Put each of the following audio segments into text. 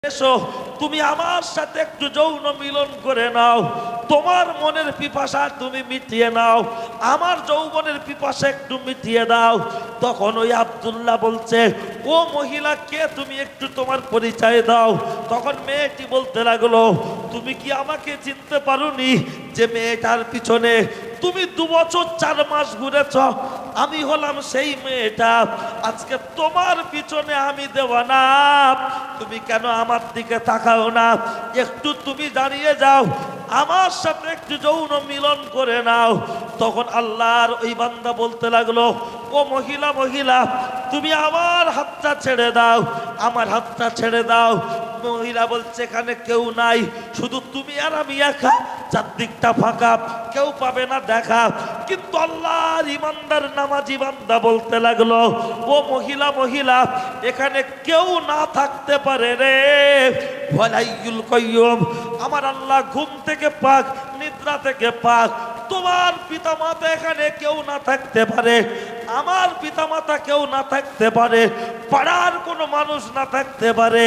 এসো তুমি আমার সাথে একটু যৌন মিলন করে নাও, তোমার মনের পিপাসা তুমি মিটিয়ে নাও, আমার যৌবনের পিপাসা একটু মিটিয়ে দাও। তখন ওই আব্দুল্লাহ বলছে, ও মহিলা কে তুমি, একটু তোমার পরিচয় দাও। তখন মেয়েটি বলতে লাগলো, তুমি কি আমাকে চিনতে পারোনি? যে মেয়েটার পিছনে তুমি 2 বছর 4 মাস ঘুরেছ, আমি হলাম সেই মেয়েটা। আজকে তোমার পিছনে আমি দেওয়ানা, তুমি কেন আমার দিকে তাকাও না? একটু তুমি দাঁড়িয়ে যাও, আমার সাথে একটু যৌন মিলন করে নাও। তখন আল্লাহর ওই বান্দা বলতে লাগলো, ও মহিলা মহিলা তুমি আমার হাতটা ছেড়ে দাও, আমার হাতটা ছেড়ে দাও। মহিলা বলছে, এখানে কেউ নাই, শুধু তুমি আর আমি একা, চারদিকটা ফাঁকা, কেউ পাবে না দেখা। কিন্তু আল্লাহর ইমানদার নামাজি বান্দা বলতে লাগলো, ও মহিলা মহিলা এখানে কেউ না থাকতে পারে রে, ওয়ালাইয়ুল কাইয়ুম, আমার আল্লাহ ঘুম থেকে পাক, নিদ্রা থেকে পাক। তোমার পিতামাতা এখানে কেউ না থাকতে পারে, আমার পিতামাতা কেউ না থাকতে পারে, পাড়ার কোনো মানুষ না থাকতে পারে,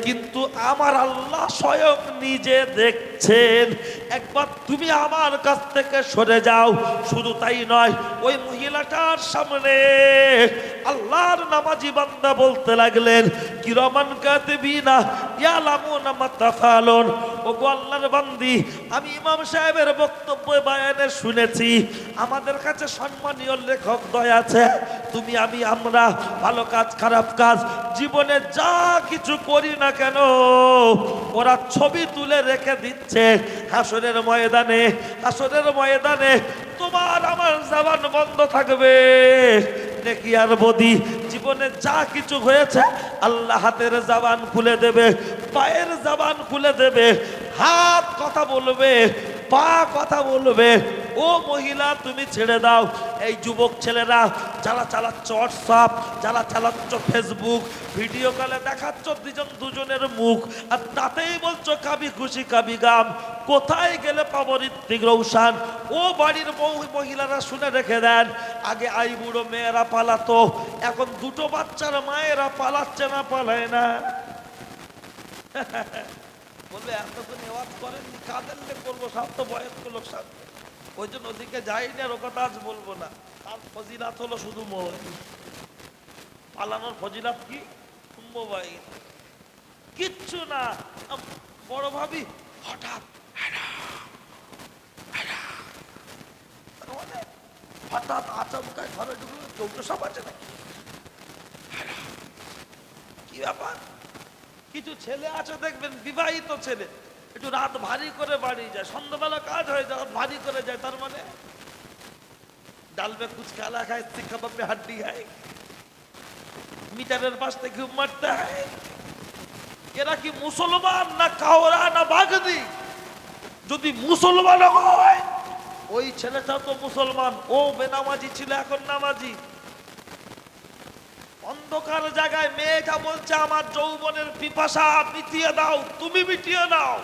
কিন্তু আমার আল্লাহ স্বয়ং নিজে দেখছেন। একবার তুমি আমার কাছ থেকে সরে যাও। শুধু তাই নয়, ওই মহিলাটার সামনে আল্লাহর নামাজি বান্দা বলতে লাগলেন, কিরামান কাতিবিনা ইয়ালামুনা মা তাফালুন, ওগো আল্লাহর বান্দি, আমি ইমাম সাহেবের বক্তব্য বয়ানে শুনেছি, আমাদের কাছে সম্মানীয় লেখক দয় আছে, তুমি আমি আমরা ভালো কাজ খারাপ কাজ জীবনে যা কিছু করি না কেন, ওরা ছবি তুলে রেখে দিচ্ছে হাসরের ময়দানে। হাসরের ময়দানে তোমার আমার জবান বন্ধ থাকবে, নেকি আর বদি জীবনে যা কিছু হয়েছে আল্লাহ হাতের জবান খুলে দেবে, পায়ের জবান খুলে দেবে, হাত কথা বলবে, পা কথা বলবে। ও মহিলা তুমি ছেড়ে দাও। এই যুবক ছেলেরা যারা চালাচ্ছ হোয়াটসঅ্যাপ, যারা চালাচ্ছ ফেসবুক, ভিডিও কলে দেখাচ্ছ দুজনের মুখ, আর তাতেই বলছো কাবি খুশি কাবি গাম, কোথায় গেলে পাবো ঋত্বিক রৌশান? ও বাড়ির মহিলারা শুনে রেখে দেন, আগে আই বুড়ো মেয়েরা পালাতো, এখন 2টো বাচ্চার মায়েরা পালাচ্ছে না, পালায় না। বলবে এতক্ষণ নেওয়াজ করেননি, কাদের লে করবো, সব তো বয়স্ক লোক সাথে, ওই জন্য ওদিকে যাইনি, আর ও কথা আজ বলবো না। তার ফজিলাত হলো শুধু মোবাইল, পালানোর ফজিলাত কি? মোবাইল, কিচ্ছু না। বড় ভাবি হঠাৎ হঠাৎ আচমকায় ঘরে ঢুকলো, চৌদ্দ সব আছে নাকি, কি ব্যাপার? কিছু ছেলে আছে দেখবেন, বিবাহিত ছেলে, একটু রাত ভারী করে বাড়ি যায়, সন্ধ্যাবেলা কাজ হয়ে যায়, ভারী করে যায়, তার মানে ডাল মে কুছ কালা খায়, কাবাব মে হাড্ডি খায়, মিটারের পাশ থেকে ঘুম মারতে হয়। এরা কি মুসলমান না কাওরা না বাগদি? যদি মুসলমান হয়, ওই ছেলেটা তো মুসলমান, ও বেনামাজি ছিল, এখন নামাজি। অন্ধকার জায়গায় মেয়েটা বলছে, আমার যৌবনের পিপাসা মিটিয়ে দাও, তুমি মিটিয়ে দাও।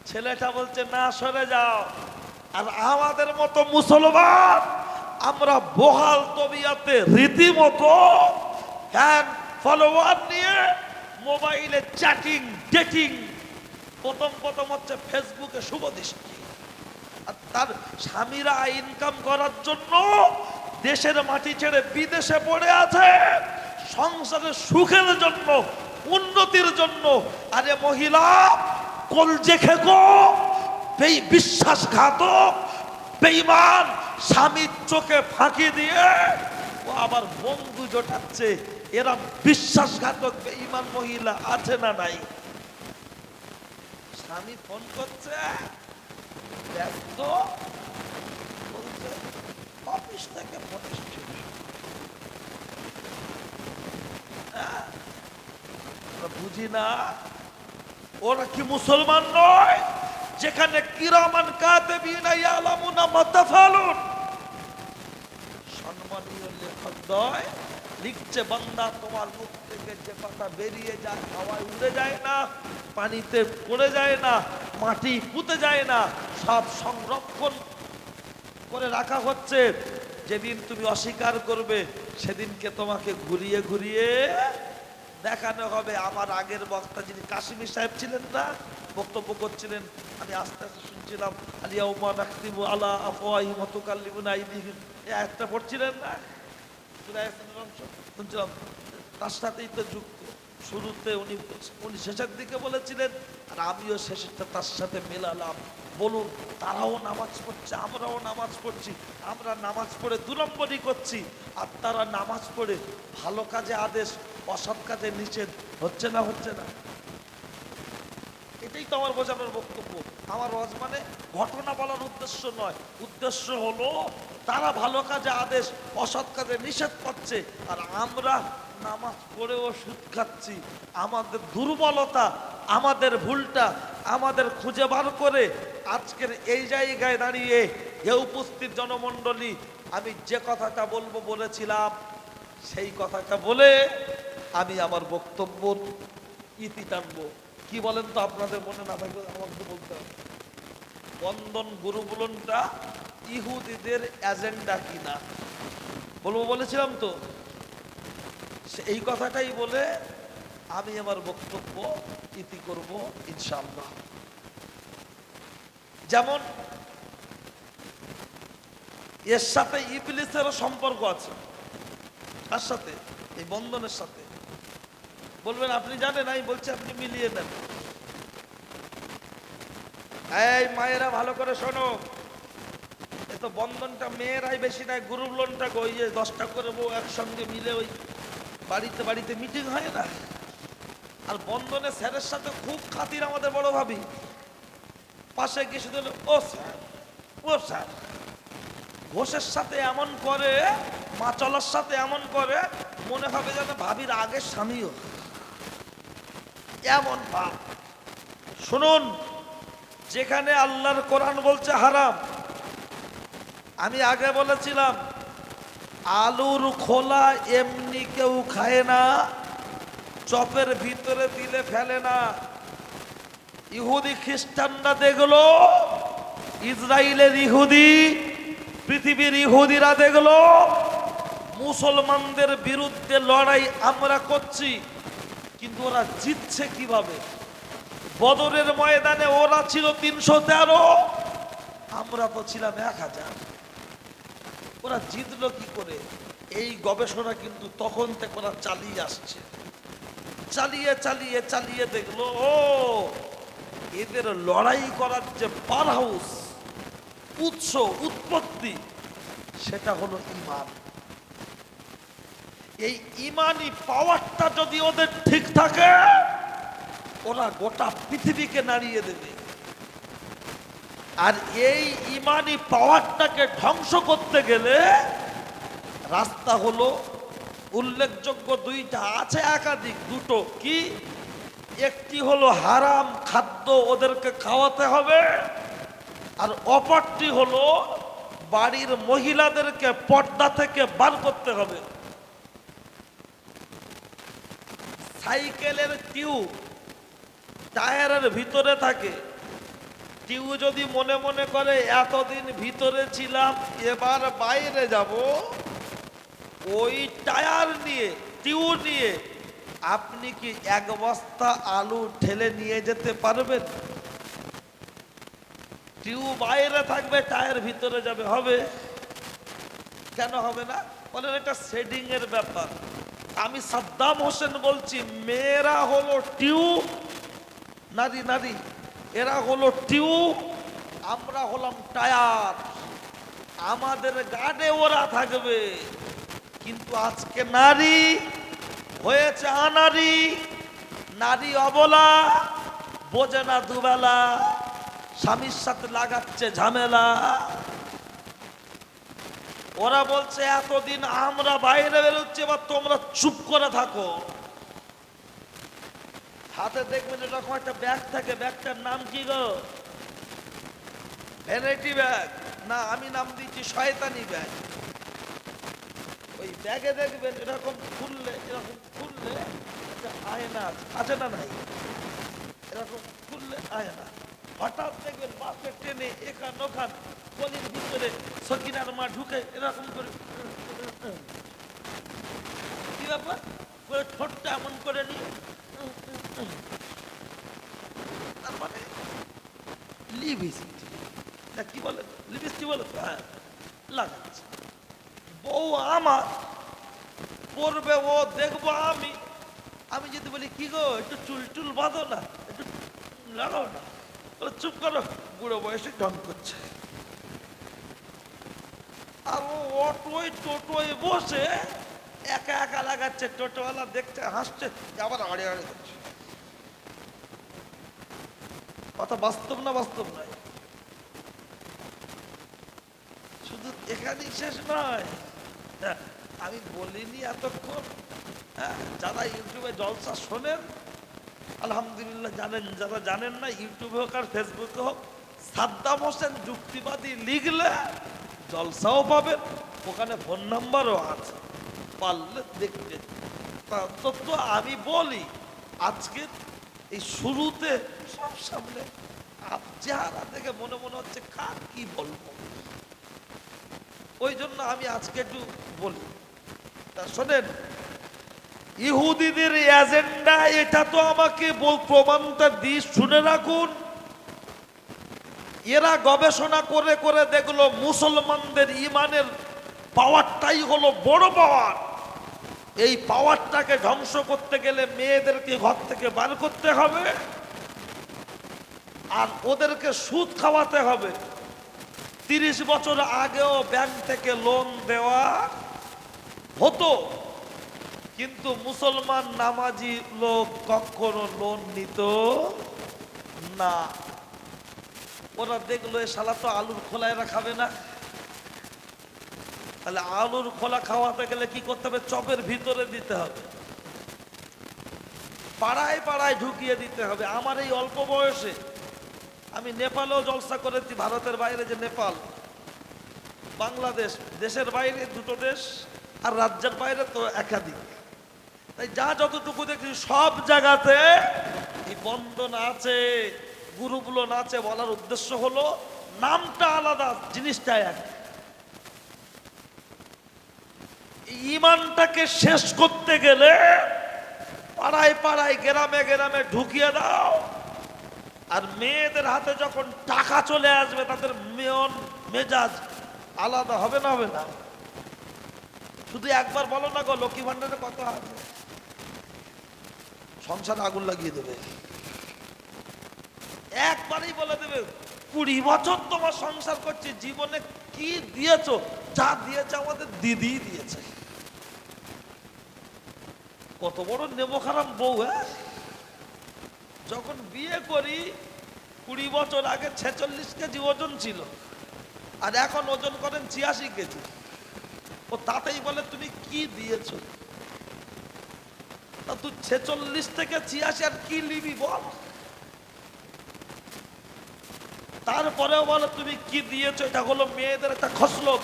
ছেলেটা বলছে, না সরে যাও। আর আমাদের মতো মুসলমান আমরা বহাল তবিয়াতে রীতিমতো ফ্যান ফলোয়ার নিয়ে মোবাইলে চ্যাটিং ডেটিং, প্রথম হচ্ছে ফেসবুকে শুভ দৃষ্টি, আর তার স্বামীরা ইনকাম করার জন্য দেশের মাটি ছেড়ে বিদেশে পড়ে আছে, সংসারের সুখের জন্য, উন্নতির জন্য। আরে মহিলা, কলজে খেকো, বিশ্বাসঘাতক বেঈমান স্বামীর চোখে ফাঁকি দিয়ে ও আবার বন্ধু জোটাচ্ছে। এরা বিশ্বাসঘাতক বেঈমান মহিলা আছে না নাই? স্বামী ফোন করছে, ব্যস্ত, বলছে অফিস থেকে ফোন এসেছে, বুঝি না ওরা কি মুসলমান নয়, যেখানে কিরামান কাতিবিনা ইয়ালামুনা মা তাফালুন, সম্মানীয় লেখকদ্বয় লিখছে, বান্দা তোমার মুখ থেকে যে কথা বেরিয়ে যায়, হাওয়ায় উড়ে যায় না, পানিতে পড়ে যায় না, মাটি পুঁতে যায় না, সব সংরক্ষণ করে রাখা হচ্ছে। যেদিন তুমি অস্বীকার করবে, সেদিনকে তোমাকে ঘুরিয়ে ঘুরিয়ে দেখানো হবে। আমার আগের বক্তা যিনি কাশিমি সাহেব ছিলেন না, বক্তব্য করছিলেন, আমি আস্তে আস্তে শুনছিলাম, আলিয়াউমা নাখতিমু আলা আফওয়াহিহিম ওয়া তুকাল্লিমুনা আইদিহিম, এই আয়াতটা পড়ছিলেন না, সূরা ইয়াসিনের অংশ শুনছিলাম, তার সাথেই তো যুক্ত। শুরুতে উনি শেষের দিকে বলেছিলেন, আর আমিও শেষেরটা তার সাথে মেলালাম। বলুন, তারাও নামাজ পড়ছে, আমরাও নামাজ পড়ছি, আমরা নামাজ পড়ে 2 নম্বরই করছি, আর তারা নামাজ পড়ে ভালো কাজে আদেশ, অসৎ কাজে নিষেধ, হচ্ছে না হচ্ছে না? এটাই তো আমার বোঝানোর বক্তব্য। আমার ওয়াজ মানে ঘটনা বলার উদ্দেশ্য নয়, উদ্দেশ্য হলো তারা ভালো কাজে আদেশ, অসৎ কাজে নিষেধ করছে, আর আমরা নামাজ পড়েও সুদ খাচ্ছি। আমাদের দুর্বলতা, আমাদের ভুলটা আমাদের খুঁজে বার করে আজকের এই জায়গায় দাঁড়িয়ে এ উপস্থিত জনমণ্ডলী, আমি যে কথাটা বলবো বলেছিলাম, সেই কথাটা বলে আমি আমার বক্তব্য ইতি টানবো। কি বলেন তো? আপনাদের মনে না থাকলে আমাকে বলতে হবে। বন্ধন গুরুবুলনটা ইহুদিদের এজেন্ডা কিনা বলবো বলেছিলাম তো, এই কথাটাই বলে আমি আমার বক্তব্য ইতি করব ইনশাআল্লাহ। যেমন এর সাথে ইবলিসেরও সম্পর্ক আছে। তার সাথে, এই বন্ধনের সাথে। বলবেন আপনি জানেন? আমি বলছি আপনি মিলিয়ে নেন। এই মায়েরা ভালো করে শোনো, এ তো বন্ধনটা মেয়েরাই বেশি নাই, গ্রুপ লোনটা ওই যে 10টা করে বউ একসঙ্গে মিলে ওই বাড়িতে বাড়িতে মিটিং হয় না? আর বন্ধনে স্যারের সাথে খুব খাতির আমাদের বড় ভাবি। পাশে গিয়ে শুধু ও স্যার, ও স্যার। ঘোষের সাথে এমন করে, মাচলার সাথে এমন করে, মনে হবে যেন ভাবির আগের স্বামীও। এমন ভাব। শুনুন, যেখানে আল্লাহর কোরআন বলছে হারাম, আমি আগে বলেছিলাম আলুর খোলা এমনি কেউ খায় না, চপের ভিতরে দিলে ফেলে না। ইহুদি খ্রিস্টানরা দেখলো, ইসরায়েলের ইহুদি, পৃথিবীর ইহুদিরা দেখলো মুসলমানদের বিরুদ্ধে লড়াই আমরা করছি, কিন্তু ওরা জিতছে কিভাবে? বদরের ময়দানে ওরা ছিল 313, আমরা তো ছিলাম 1000। ওরা জিতলো কি করে? এই গবেষণা কিন্তু তখন থেকে ওরা চালিয়ে আসছে। চালিয়ে চালিয়ে চালিয়ে দেখলো, ও এদের লড়াই করার যে পাওয়ার হাউস, উৎস, উৎপত্তি, সেটা হলো ঈমান। এই ঈমানি পাওয়ারটা যদি ওদের ঠিক থাকে, ওরা গোটা পৃথিবীকে নাড়িয়ে দেবে। আর এই ঈমানি পাওয়ারটাকে ধ্বংস করতে গেলে রাস্তা হলো উল্লেখযোগ্য 2টা, আছে একাধিক, 2টো। কি? একটি হলো হারাম খাদ্য ওদেরকে খাওয়াতে হবে, আর অপরটি হলো বাড়ির মহিলাদেরকে পর্দা থেকে বার করতে হবে। সাইকেলের টিউব টায়ারের ভিতরে থাকে, টিউব যদি মনে মনে করে এতদিন ভিতরে ছিলাম, এবার বাইরে যাব, ওই টায়ার নিয়ে, টিউব নিয়ে আপনি কি 1 বস্তা আলু ঠেলে নিয়ে যেতে পারবেন? টিউব বাইরে থাকবে, টায়ার ভিতরে যাবে, হবে? কেন হবে না? বলেন, এটা শেডিং এর ব্যাপার। আমি সাদ্দাম হোসেন বলছি, মেয়েরা হলো টিউব, নারী নারী, এরা হলো টিউব, আমরা হলাম টায়ার। আমাদের গাড়ে ওরা থাকবে। কিন্তু আজকে নারী হয়েছে আনারী, নারী অবলা, বোঝে না দুবেলা, স্বামীর সাথে লাগাচ্ছে ঝামেলা। ওরা বলছে এতদিন আমরা বাইরে বেরোচ্ছি, এবার তোমরা চুপ করে থাকো। হাতে দেখবেন এরকম একটা ব্যাগ থাকে, ব্যাগটার নাম কি গো? ভ্যানিটি ব্যাগ না, আমি নাম দিচ্ছি শয়তানি ব্যাগ। ওই ব্যাগে দেখবেন এরকম খুললে, এরকম খুললে একটা আয়না আছে না? নাই? এরকম খুললে আয়না। হঠাৎ দেখবেন বাসে ট্রেনে এখান ওখান গলির ভিতরে সকিনার মা ঢুকে এরকম করে, কি ব্যাপার? করে ঠোঁটটা এমন করে নিয়ে তার মানে লিপস্টিক, কি বলে লিপস্টিক বলে তো, হ্যাঁ লাগাচ্ছে। বউ আমার পরবে, ও দেখবো আমি, আমি যদি বলি কি গো একটু চুল টুল বাঁধো না, একটু লাগাও না, বলে চুপ করো, বুড়ো বয়সে ঢং করছে। আর ও অটোয় টোটোয় বসে একা একা লাগাচ্ছে, টোটোওয়ালা দেখছে হাসছে, আবার আড়ে আড়ে করছে। কথা বাস্তব না বাস্তব নয়? শুধু এখানেই শেষ নয়, আমি বলিনি এতক্ষণ, যারা ইউটিউবে জলসা শোনেন আলহামদুলিল্লাহ জানেন, যারা জানেন না ইউটিউবে হোক আর ফেসবুকে হোক, সাদ্দাম হোসেন যুক্তিবাদী লিখলে জলসাও পাবেন, ওখানে ফোন নাম্বারও আছে, পারলে দেখতে। তো আমি বলি আজকে এই শুরুতে সব সামনে চেহারা থেকে মনে মনে হচ্ছে কার কি বলবো, ওই জন্য আমি আজকে একটু বলি। তা শোনেন, ইহুদিদের এজেন্ডা এটা তো আমাকে প্রমাণটা দিই, শুনে রাখুন। এরা গবেষণা করে করে দেখলো মুসলমানদের ইমানের পাওয়ারটাই হলো বড় পাওয়ার। এই পাওয়ারটাকে ধ্বংস করতে গেলে মেয়েদেরকে ঘর থেকে বার করতে হবে, আর ওদেরকে সুদ খাওয়াতে হবে। 30 বছর আগেও ব্যাংক থেকে লোন দেওয়া হতো, কিন্তু মুসলমান নামাজি লোক কখনো লোন নিত না। ওরা দেখলো এ শালা তো আলুর খোলা এরা খাবে না, তাহলে আলুর খোলা খাওয়াতে গেলে কি করতে হবে, চপের ভিতরে দিতে হবে, পাড়ায় পাড়ায় ঢুকিয়ে দিতে হবে। আমার এই অল্প বয়সে আমি নেপালেও জলসা করেছি, ভারতের বাইরে যে নেপাল, বাংলাদেশ, দেশের বাইরে দুটো দেশ, আর রাজ্যের বাইরে তো একাধিক। তাই যা যতটুকু দেখি সব জায়গাতে এই বন্ধন আছে, গুরুগুলো নাচে। বলার উদ্দেশ্য হলো নামটা আলাদা, জিনিসটা এক। ইমানটাকে শেষ করতে গেলে পাড়ায় পাড়ায় গ্রামে গ্রামে ঢুকিয়ে দাও, আর মেয়েদের হাতে যখন টাকা চলে আসবে তাদের মন মেজাজ আলাদা হবে না, হবে না? শুধু একবার বলো না গো লক্ষ্মী ভান্ডারে কত হবে, সংসার আগুন লাগিয়ে দেবে। একবারই বলে দেবে 20 বছর তোমার সংসার করছি, জীবনে কি দিয়েছো? যা দিয়েছে আমাদের দিদি দিয়েছে। কত বড় নেমো খারাপ বউ। যখন বিয়ে করি 20 বছর আগে 46 কেজি ওজন ছিল, আর এখন ওজন করেন 86 কেজি। ও তাতেই বলে তুমি কি দিয়েছো? তা তুই 46 থেকে 86 আর কি নিবি বল? তারপরেও বলে তুমি কি দিয়েছো। এটা হলো মেয়েদের একটা খসলত।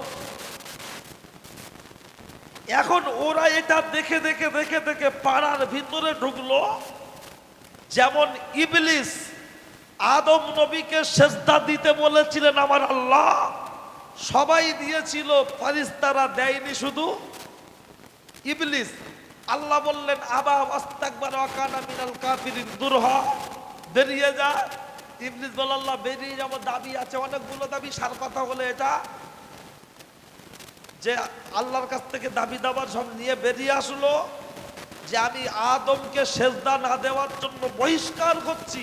এখন ওরা এটা দেখে দেখে দেখে দেখে পাড়ার ভিতরে ঢুকলো। যেমন ইবলিস আদম নবীকে সেজদা দিতে বলেছিলেন আমার আল্লাহ, সবাই দিয়েছিল, ফারিস্তারা দেয়নি, শুধু ইবলিস। আল্লাহ বললেন আবা ওয়াস্তাকবারা ওয়া কানা মিনাল কাফিরিন, দূর হ, বেরিয়ে যা। ইবলিস বলল আল্লাহ বেরিয়ে যাব, দাবি আছে অনেকগুলো দাবি, সার কথা হলো এটা যে আল্লাহর কাছ থেকে দাবি দাবার সব নিয়ে বেরিয়ে আসলো যে আমি আদমকে সেজদা না দেওয়ার জন্য বহিষ্কার করছি,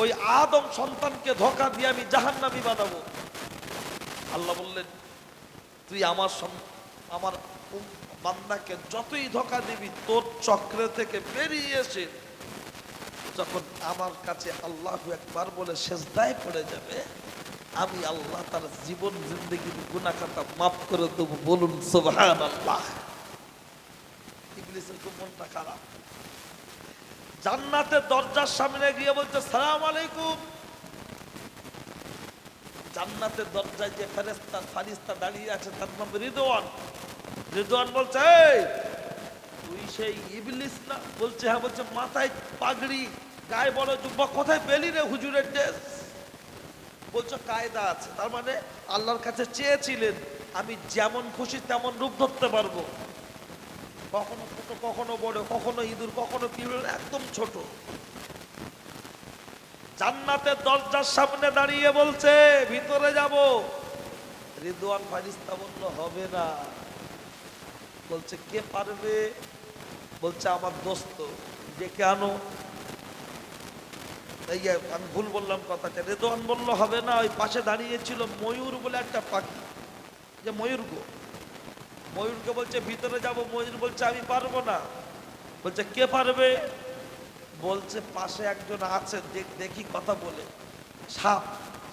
ওই আদম সন্তানকে ধোঁকা দিয়ে আমি জাহান্নামী বানাবো। আল্লাহ বললেন তুই আমার বান্দাকে যতই ধোঁকা দিবি, তোর চক্রে থেকে বেরিয়ে এসে যখন আমার কাছে আল্লাহু আকবার বলে সেজদায় পড়ে যাবে, আমি আল্লাহ তার জীবন জিন্দেগির গুনাহ খাতা মাফ করে দেব। বলুন সুবহানাল্লাহ। ইবলিসের খুব মনটা খারাপ। জান্নাতের দরজার সামনে গিয়ে বলছে সালাম আলাইকুম। জান্নাতের দরজায় যে ফারিস্তা দাঁড়িয়ে আছে তার নাম রিদওয়ান। রিদওয়ান বলছে এই তুই সেই ইবলিস না? বলছে হ্যাঁ। বলছে মাথায় পাগড়ি, গায়ে বড় জুব্বা, কোথায় পেলি রে হুজুরের ড্রেস? বলছো কায়দা আছে। তার মানে আল্লাহর কাছে চেয়েছিলেন আমি যেমন খুশি তেমন রূপ ধরতে পারবো। কখনো ছোট, কখনো বড়, কখনো ইঁদুর, কখনো পিঁপড়ে, একদম ছোট। জান্নাতের দরজার সামনে দাঁড়িয়ে বলছে ভিতরে যাব। রিদওয়ান ফারিস্তা বলল হবে না। বলছে কে পারবে? বলছে আমার দোস্ত, ডেকে আনো। এই আমি ভুল বললাম কথাটা। রিদওয়ান বলল হবে না। ওই পাশে দাঁড়িয়ে ছিল ময়ূর বলে একটা পাখি, যে ময়ূর গো, ময়ূরকে বলছে ভিতরে যাব। ময়ূর বলছে আমি পারবো না। বলছে কে পারবে? বলছে পাশে একজন আছে, দেখি কথা বলে। সাপ,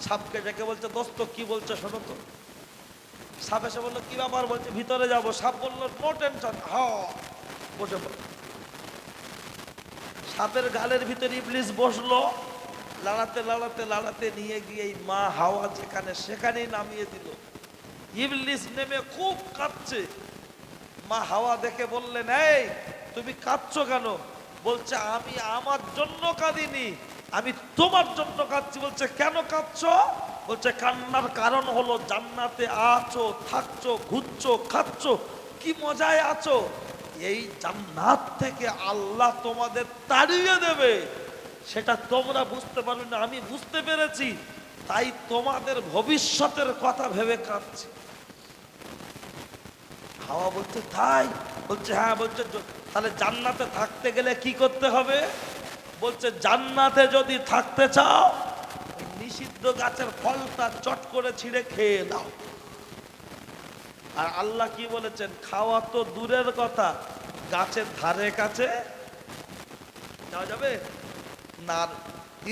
সাপকে ডেকে বলছে দোস্ত কি বলছে শোনো তো। সাপ এসে বললো কি ব্যাপার? বলছে ভিতরে যাব। সাপ বললো নো টেনশন, বসে পড়ো। সাপের গালের ভিতরে ইবলিস বসলো। লাড়াতে লাড়াতে লাড়াতে নিয়ে গিয়ে এই মা হাওয়া যেখানে, সেখানেই নামিয়ে দিল। ইবলিস নেমে খুব কাঁদছে। মা হাওয়া দেখে বললেন এই তুমি কাঁদছো কেন? বলছে আমি আমার জন্য কাঁদিনি, আমি তোমার জন্য কাঁদছি। বলছে কেন কাঁদছো? বলছে কান্নার কারণ হলো জান্নাতে আছো, থাকছো, ঘুরছো, খাচ্ছো, কি মজায় আছো। এই জান্নাত থেকে আল্লাহ তোমাদের তাড়িয়ে দেবে, সেটা তোমরা বুঝতে পারবে না, আমি বুঝতে পেরেছি, তাই তোমাদের ভবিষ্যতের কথা ভেবে কাঁদছি। হাওয়া বলছে তাই? বলছে হ্যাঁ। বলছে তাহলে জান্নাতে থাকতে গেলে কি করতে হবে? বলছে জান্নাতে যদি থাকতে চাও নিষিদ্ধ গাছের ফলটা চট করে ছিঁড়ে খেয়ে দাও। আর আল্লাহ কি বলেছেন? খাওয়া তো দূরের কথা, গাছের ধারে কাছে যাওয়া যাবে না।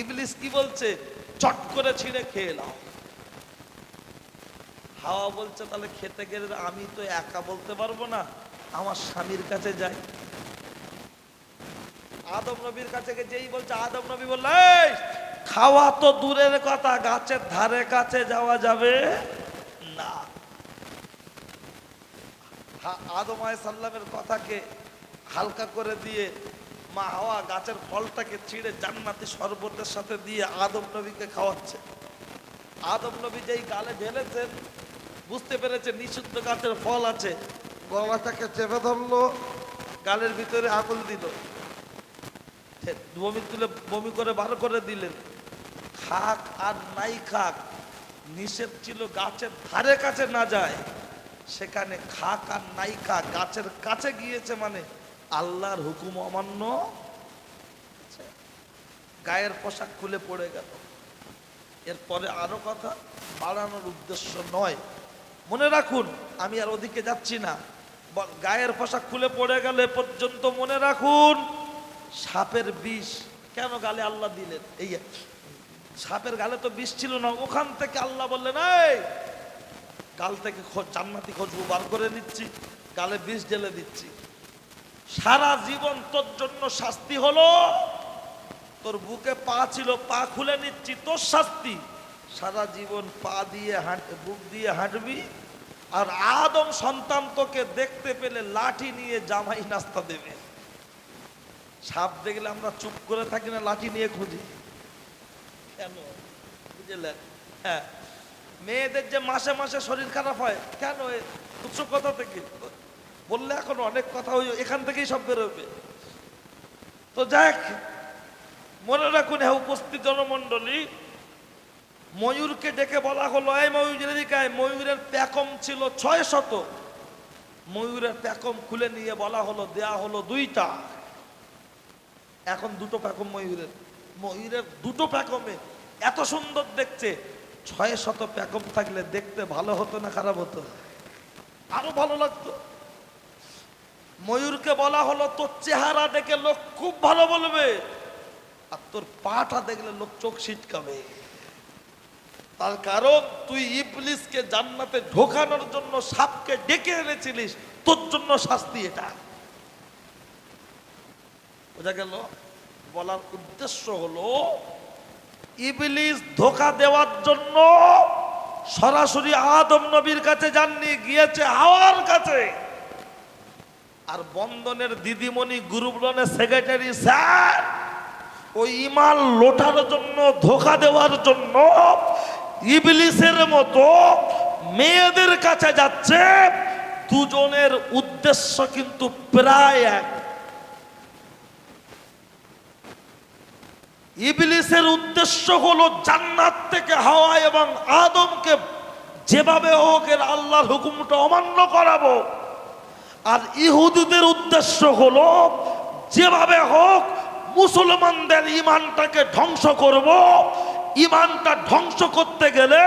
ইবলিস কি বলছে? চট করে ছিঁড়ে খেয়ে নাও। হাওয়া বলছে তাহলে খেতে গেলে আমি তো একা বলতে পারবো না, আমার স্বামীর কাছে যাই। আদম নবীর কাছে যেই বলছে, আদম নবী বলল এই খাওয়া তো দূরের কথা, গাছের ধারে কাছে যাওয়া যাবে না। আদম আলাইহিস সালামের কথাকে হালকা করে দিয়ে মা হাওয়া গাছের ফলটাকে ছিঁড়ে জান্নাতি শরবতের সাথে দিয়ে আদম নবীকে খাওয়াচ্ছে। আদম নবী যেই গালে ঢেলেছেন বুঝতে পেরেছে নিষিদ্ধ গাছের ফল আছে, গলাটাকে চেপে ধরলো, গালের ভিতরে আঙুল দিল, বমি তুলে বমি করে বার করে দিলেন। খাক আর নাই খাক, নিষেধ ছিল গাছের ধারে কাছে না যায়, সেখানে খাক আর নাই খাক, গাছের কাছে গিয়েছে মানে আল্লাহর হুকুম অমান্য। গায়ের পোশাক খুলে পড়ে গেল। এরপরে আরো কথা বাড়ানোর উদ্দেশ্য নয়, মনে রাখুন, আমি আর ওদিকে যাচ্ছি না। গায়ের পোশাক খুলে পড়ে গেলে পর্যন্ত মনে রাখুন সাপের বিষ কেন গালে আল্লাহ দিলেন? এই সাপের গালে তো বিষ ছিল না, ওখান থেকে আল্লাহ বললেন এই গাল থেকে জান্নাতি খুশবু বার করে দিচ্ছি, গালে বিষ ঢেলে দিচ্ছি। সারা জীবন তোর জন্য শাস্তি হলো, তোর বুকে পা ছিল, পা খুলে নিচ্ছি, তোর শাস্তি। সারা জীবন পা দিয়ে বুক দিয়ে হাঁটবি, আর আদম সন্তান তোকে দেখতে পেলে লাঠি নিয়ে জামাই নাস্তা দেবে। সাপ দেখলে আমরা চুপ করে থাকি না, লাঠি নিয়ে খুঁজি কেন? বুঝলেন? হ্যাঁ, মেয়েদের যে মাসে মাসে শরীর খারাপ হয় কেন? উৎস কথা থেকে বললে এখন অনেক কথা এখান থেকেই সব বেরোবে। তো যাক, মনে রাখুন হ্যাঁ উপস্থিত জনমন্ডলী, ময়ূরকে ডেকে বলা হলো এই ময়ূরের দিকায়। ময়ূরের প্যাকম ছিল 600। ময়ূরের প্যাকম খুলে নিয়ে বলা হলো, দেয়া হলো 2টা। এখন 2টো প্যাকম ময়ূরের। ময়ূরের 2টো প্যাকমে এত সুন্দর দেখছে। 600 প্যাকম থাকলে দেখতে ভালো হতো না খারাপ হতো? আরো ভালো লাগতো। ময়ূরকে বলা হলো তোর চেহারা দেখে লোক খুব ভালো বলবে, আর তোর পাটা দেখলে লোক চোখ ছিটকাবে। তার কারণ তুই ইবলিসকে জান্নাতে ঢোকানোর জন্য সাপকে ডেকে এনেছিলিস, তোর জন্য শাস্তি এটা। বোঝা গেল? বলার উদ্দেশ্য হলো ইবলিস ধোঁকা দেওয়ার জন্য সরাসরি আদম নবীর কাছে যাননি, গিয়েছে হাওয়ার কাছে। আর বন্ধনের দিদিমণি গ্রুপলনের সেক্রেটারি স্যার ওই ইমান লোটার জন্য, ধোঁকা দেওয়ার জন্য ইবলিসের মতো মেয়েদের কাছে যাচ্ছে, দুজনের উদ্দেশ্য কিন্তু প্রায় এক। ইবলিসের উদ্দেশ্য হলো জান্নাত থেকে হাওয়া এবং আদমকে যেভাবে হোক এর আল্লাহর হুকুমটা অমান্য করাবো, আর ইহুদিদের উদ্দেশ্য হলো যেভাবে হোক মুসলমানদের ইমানটাকে ধ্বংস করব। ইমানটা ধ্বংস করতে গেলে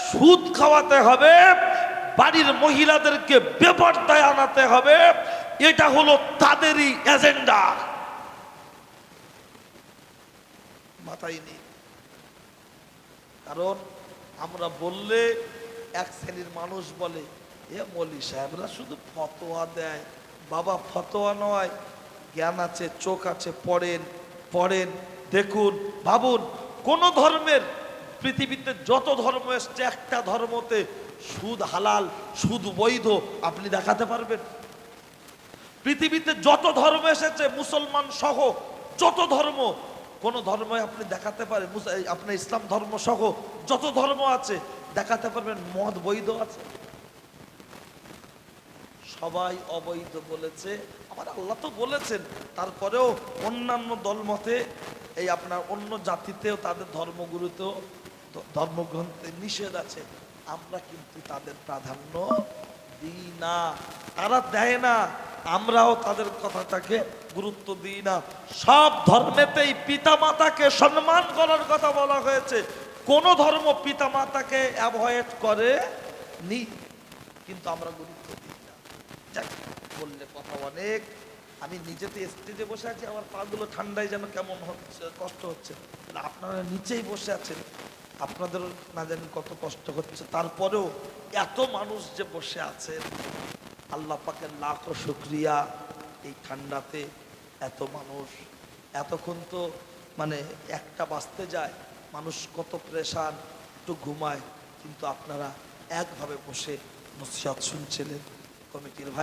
সুদ খাওয়াতে হবে, বাড়ির মহিলাদেরকে বেপরদায় আনাতে হবে। এটা হলো তাদেরই এজেন্ডা। মাথায় নেই, কারণ আমরা বললে এক শ্রেণীর মানুষ বলে এ মৌলী সাহেবরা শুধু ফতোয়া দেয়। বাবা, ফতোয়া নয়, জ্ঞান আছে, চোখ আছে, পড়েন পড়েন, দেখুন, ভাবুন। কোন ধর্মের, পৃথিবীতে যত ধর্ম এসছে, একটা ধর্মতে সুদ হালাল, সুদ বৈধ আপনি দেখাতে পারবেন? পৃথিবীতে যত ধর্ম এসেছে, মুসলমান সহ যত ধর্ম, কোন ধর্মে আপনি দেখাতে পারেন? আপনার ইসলাম ধর্ম সহ যত ধর্ম আছে দেখাতে পারবেন মদ বৈধ আছে? সবাই অবৈধ বলেছে। আমার আল্লাহ তো বলেছেন, তারপরেও অন্যান্য দলমতে, এই আপনার অন্য জাতিতেও তাদের ধর্মগুরুতেও ধর্মগ্রন্থে নিষেধ আছে। আমরা কিন্তু তাদের প্রাধান্য দিই না, তারা দেয় না, আমরাও তাদের কথাটাকে গুরুত্ব দিই না। সব ধর্মেতেই পিতামাতাকে সম্মান করার কথা বলা হয়েছে। কোন ধর্ম পিতামাতাকে অ্যাভয়েড করে নি, কিন্তু আমরা গুরুত্ব দিই না। যাক, বললে কথা অনেক। আমি নিজেতে স্টেজে বসে আছি, আমার পাগুলো ঠান্ডায় যেন কেমন হচ্ছে, কষ্ট হচ্ছে। আপনারা নিচেই বসে আছেন, আপনাদের না জানি কত কষ্ট হচ্ছে। তারপরেও এত মানুষ যে বসে আছেন, আল্লাহ পাকের লাখো শুকরিয়া। এই ঠান্ডাতে এত মানুষ, এতক্ষণ তো মানে একটা বাজতে যায়, মানুষ কত প্রেশান, একটু ঘুমায়, কিন্তু আপনারা একভাবে বসে নসিহত শুনছিলেন। কমিটির ভাই